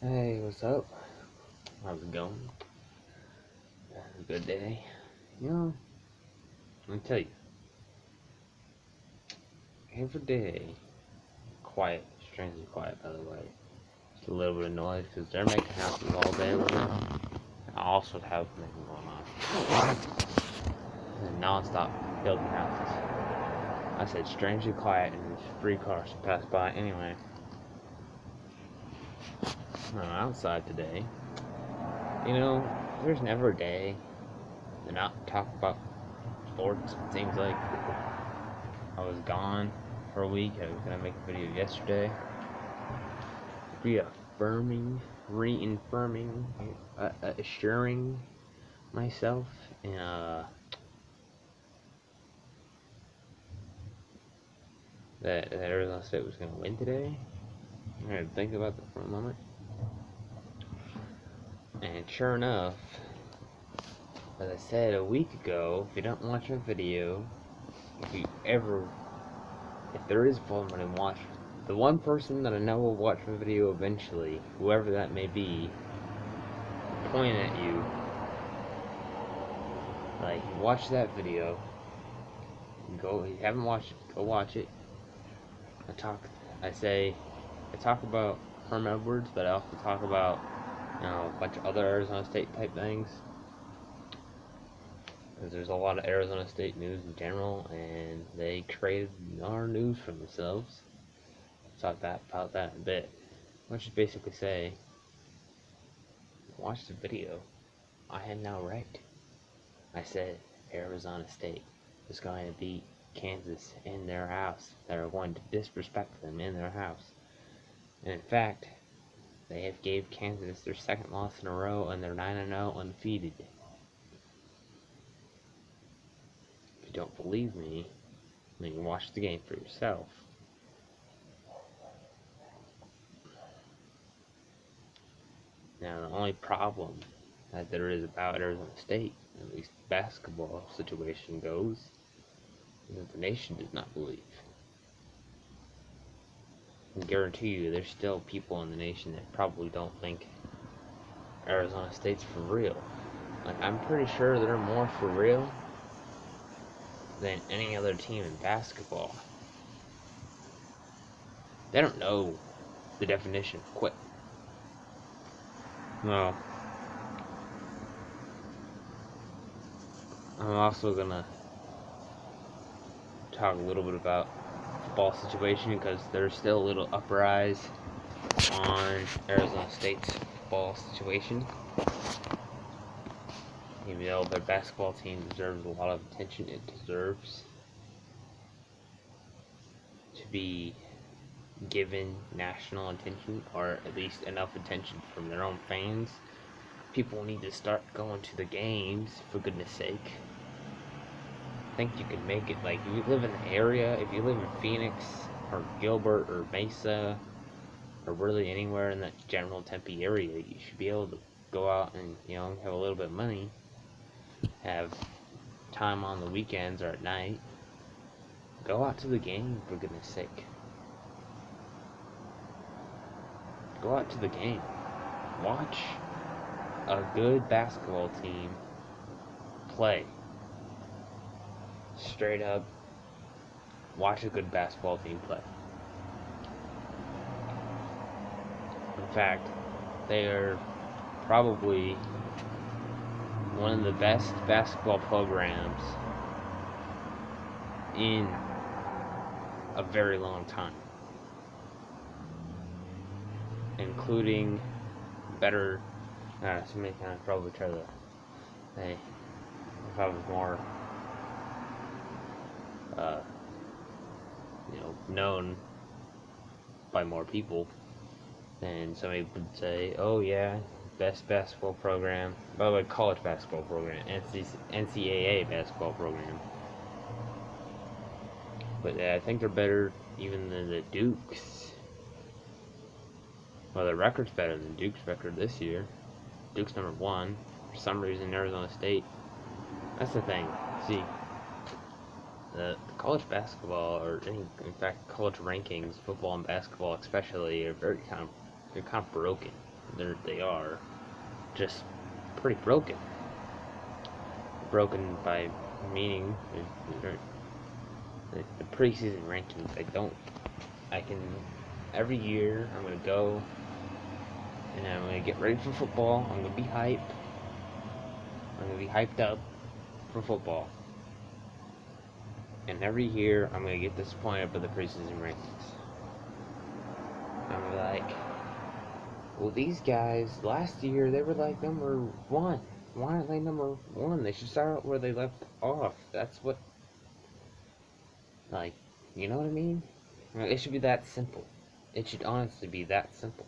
Hey, what's up? How's it going? A good day. You know, let me tell you, every day, quiet, strangely quiet, by the way. Just a little bit of noise because they're making houses all day right now. I also have making going on. And non-stop building houses. I said strangely quiet and there's 3 cars pass by anyway. I'm outside today. You know, there's never a day to not talk about sports. It seems like I was gone for a week. I was gonna make a video yesterday, reaffirming, reaffirming, assuring myself, and that Arizona State was gonna win today. I had to think about that for a moment, and sure enough, as I said a week ago, if you don't watch my video, if there is one when I watch, the one person that I know will watch my video eventually, whoever that may be, point at you, like, watch that video, go, if you haven't watched it, go watch it. I talk about Herm Edwards, but I also talk about, a bunch of other Arizona State type things, because there's a lot of Arizona State news in general, and they created our news for themselves. Talk about that in a bit. I should basically say, watch the video. I had no right. I said Arizona State was going to beat Kansas in their house. They were going to disrespect them in their house. And in fact, they have gave Kansas their second loss in a row, and they're 9-0 undefeated. If you don't believe me, then you can watch the game for yourself. Now, the only problem that there is about Arizona State, at least the basketball situation goes, is that the nation does not believe. I guarantee you there's still people in the nation that probably don't think Arizona State's for real. Like, I'm pretty sure they're more for real than any other team in basketball. They don't know the definition of quit. Well, I'm also gonna talk a little bit about football situation because there's still a little uprise on Arizona State's football situation. Even though their basketball team deserves a lot of attention, it deserves to be given national attention, or at least enough attention from their own fans. People need to start going to the games, for goodness sake. I think you can make it, like, if you live in the area, if you live in Phoenix, or Gilbert, or Mesa, or really anywhere in that general Tempe area, you should be able to go out and, have a little bit of money, have time on the weekends or at night, go out to the game, for goodness sake. Go out to the game. Watch a good basketball team play. Straight up, watch a good basketball team play. In fact, they are probably one of the best basketball programs in a very long time, including better. Somebody kind of probably try to say if I was more, known by more people, then somebody would say, "Oh yeah, best basketball program." By the way, college basketball program, NCAA basketball program. But I think they're better even than the Dukes. Well, their record's better than Duke's record this year. Duke's number 1. For some reason, Arizona State. That's the thing. See, the college basketball, or in fact, college rankings, football and basketball especially, they're kind of broken. they are just pretty broken. Broken by meaning the preseason rankings. I can every year I'm gonna go and I'm gonna get ready for football. I'm gonna be hype. I'm gonna be hyped up for football. And every year I'm gonna get disappointed by the preseason rankings. I'm like, well, these guys last year they were like number 1. Why aren't they number 1? They should start where they left off. That's what, like, you know what I mean? It should be that simple. It should honestly be that simple.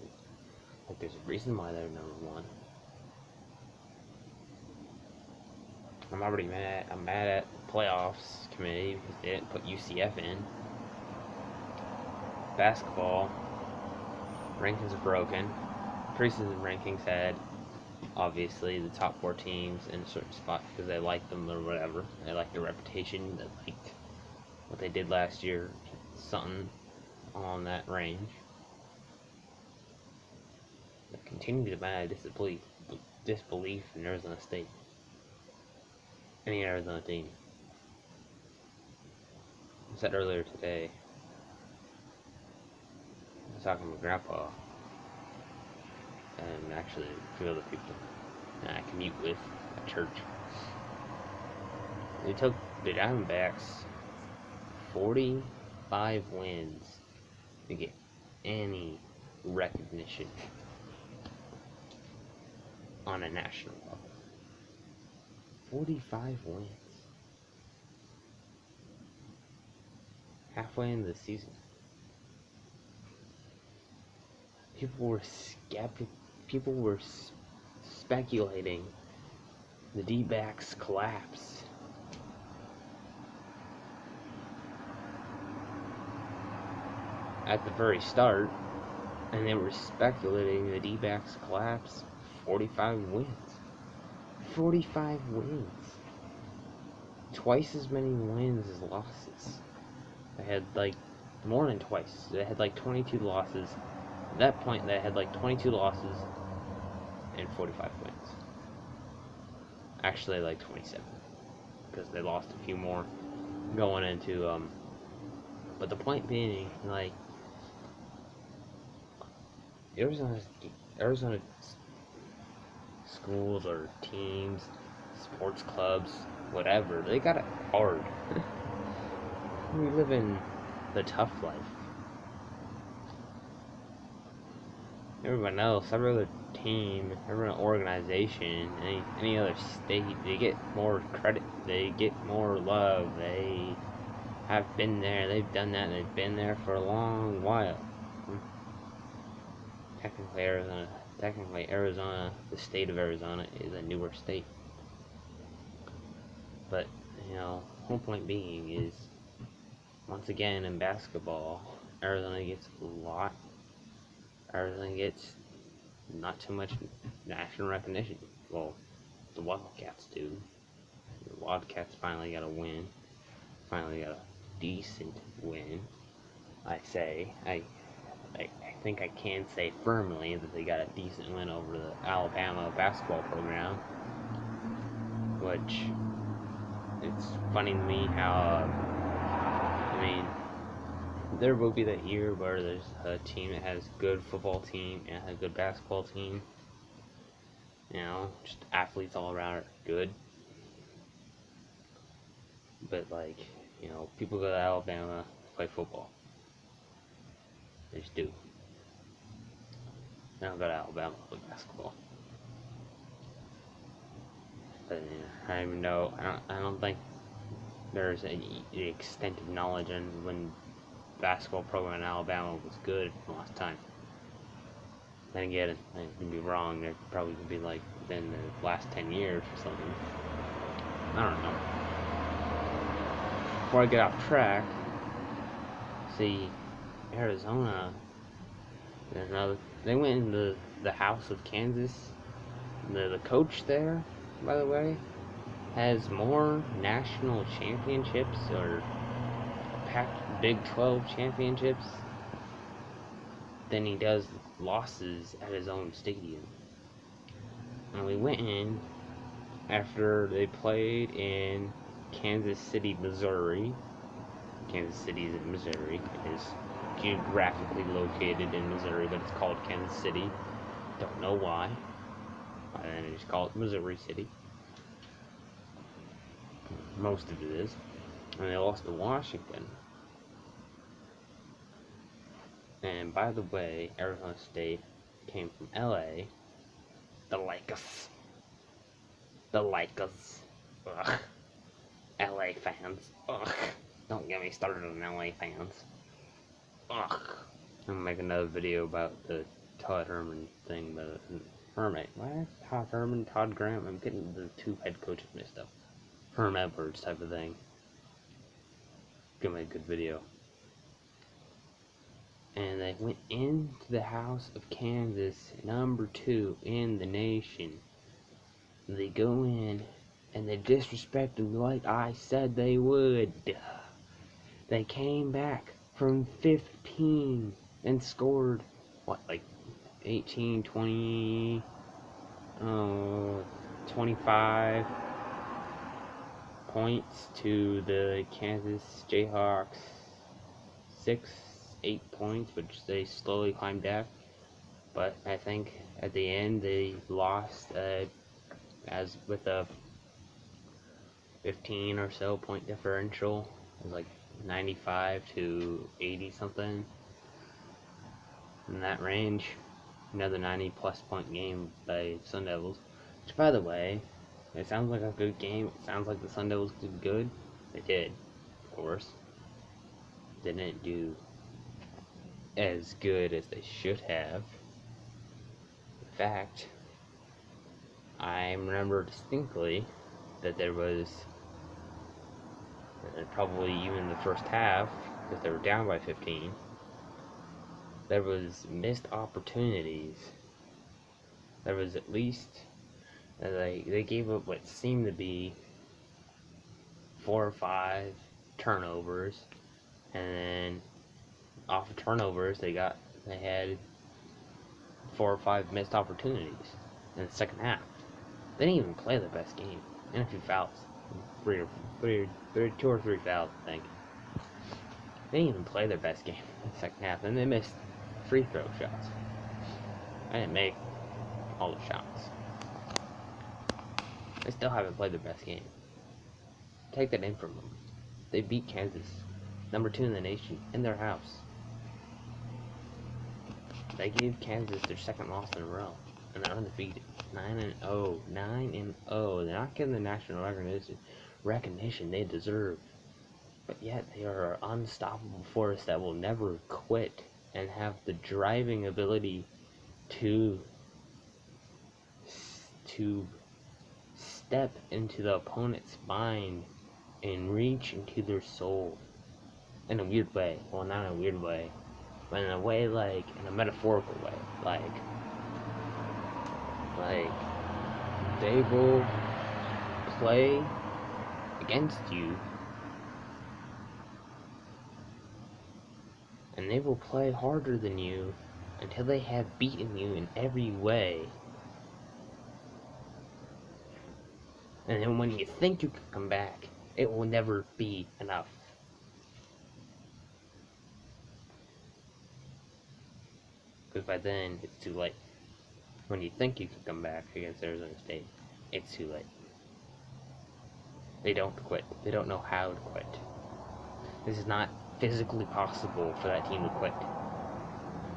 Like, there's a reason why they're number 1. I'm already mad. I'm mad at the playoffs committee because they didn't put UCF in. Basketball rankings are broken. Preseason rankings had obviously the top 4 teams in a certain spot because they liked them or whatever. They liked their reputation. They liked what they did last year. Something on that range. I continue to deny disbelief in Arizona State. Any Arizona team. I said earlier today, I was talking to my grandpa, and actually a few other people that I commute with at church. They took the Diamondbacks 45 wins to get any recognition on a national level. 45 wins. Halfway into the season. People were speculating the D-backs collapse. At the very start, and they were speculating the D-backs collapse. 45 wins. 45 wins. Twice as many wins as losses. They had like more than twice. They had like 22 losses. At that point, they had like 22 losses and 45 wins. Actually, like 27, because they lost a few more going into. But the point being, like, Arizona schools or teams, sports clubs, whatever, they got it hard. We live in the tough life. Everyone else, every other team, every organization, any other state, they get more credit, they get more love, they have been there, they've done that, they've been there for a long while. Technically Arizona, the state of Arizona, is a newer state. But, you know, whole point being is, once again in basketball, Arizona gets not too much national recognition. Well, the Wildcats do. The Wildcats finally got a win. Finally got a decent win. I think I can say firmly that they got a decent win over the Alabama basketball program. Which, it's funny to me how, there will be that year where there's a team that has a good football team and a good basketball team. You know, just athletes all around are good. But, like, you know, people go to Alabama to play football. They just do. They don't go to Alabama to play basketball. But, I don't even know. I don't think there's any extent of knowledge on when basketball program in Alabama was good last time. Then again, I could be wrong. There probably could be like within the last 10 years or something. I don't know. Before I get off track, see, Arizona, there's another. They went in the House of Kansas. The coach there, by the way, has more national championships or Big 12 championships than he does losses at his own stadium. And we went in after they played in Kansas City, Missouri. Kansas City is in Missouri. It is geographically located in Missouri, but it's called Kansas City. Don't know why. And they just call it Missouri City. Most of it is. And they lost to Washington. And by the way, Arizona State came from LA. The Lakers. The Lakers. Ugh. LA fans. Ugh. Don't get me started on LA fans. Ugh. I'm gonna make another video about the Todd Herman thing, but Herman. What? Todd Herman, Todd Graham? I'm getting the two head coaches mixed up. Herm Edwards type of thing. Gonna make a good video. And they went into the House of Kansas, number 2 in the nation. They go in and they disrespect them like I said they would. They came back from 15 and scored, what, like 18, 20, 25 points to the Kansas Jayhawks 8 points, which they slowly climbed back. But I think at the end they lost as with a 15 or so point differential. It was like 95 to 80 something in that range. Another 90 plus point game by Sun Devils, which, by the way, it sounds like a good game. It sounds like the Sun Devils did good. They did, of course. Didn't do as good as they should have. In fact, I remember distinctly that there was, probably even the first half, because they were down by 15, there was missed opportunities. There was at least, they gave up what seemed to be 4 or 5 turnovers, and then off of turnovers they had 4 or 5 missed opportunities in the second half. They didn't even play their best game, and a few fouls, 2 or 3 fouls, I think. They didn't even play their best game in the second half, and they missed free throw shots. I didn't make all the shots. They still haven't played their best game. Take that in from them. They beat Kansas, number 2 in the nation, in their house. They gave Kansas their second loss in a row, and they're undefeated, 9-0, 9-0. They're not getting the national recognition they deserve, but yet they are an unstoppable force that will never quit and have the driving ability to step into the opponent's mind and reach into their soul in a weird way. Well, not in a weird way, but in a way, like, in a metaphorical way. Like they will play against you, and they will play harder than you until they have beaten you in every way. And then when you think you can come back, it will never be enough. Because by then, it's too late. When you think you can come back against Arizona State, it's too late. They don't quit. They don't know how to quit. This is not physically possible for that team to quit.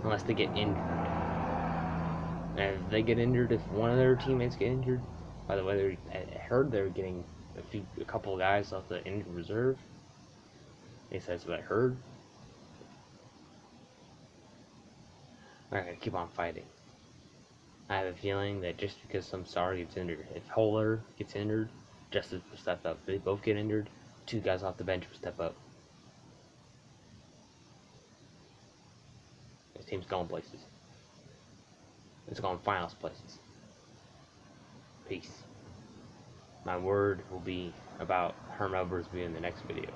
Unless they get injured. And if they get injured, if one of their teammates get injured, by the way, I heard they were getting a couple of guys off the injured reserve. At least that's what I heard. They're gonna keep on fighting. I have a feeling that just because some star gets injured, if Holler gets injured, Justice will step up. If they both get injured, 2 guys off the bench will step up. This team's going places. It's going finals places. Peace. My word will be about Herm Edwards in the next video.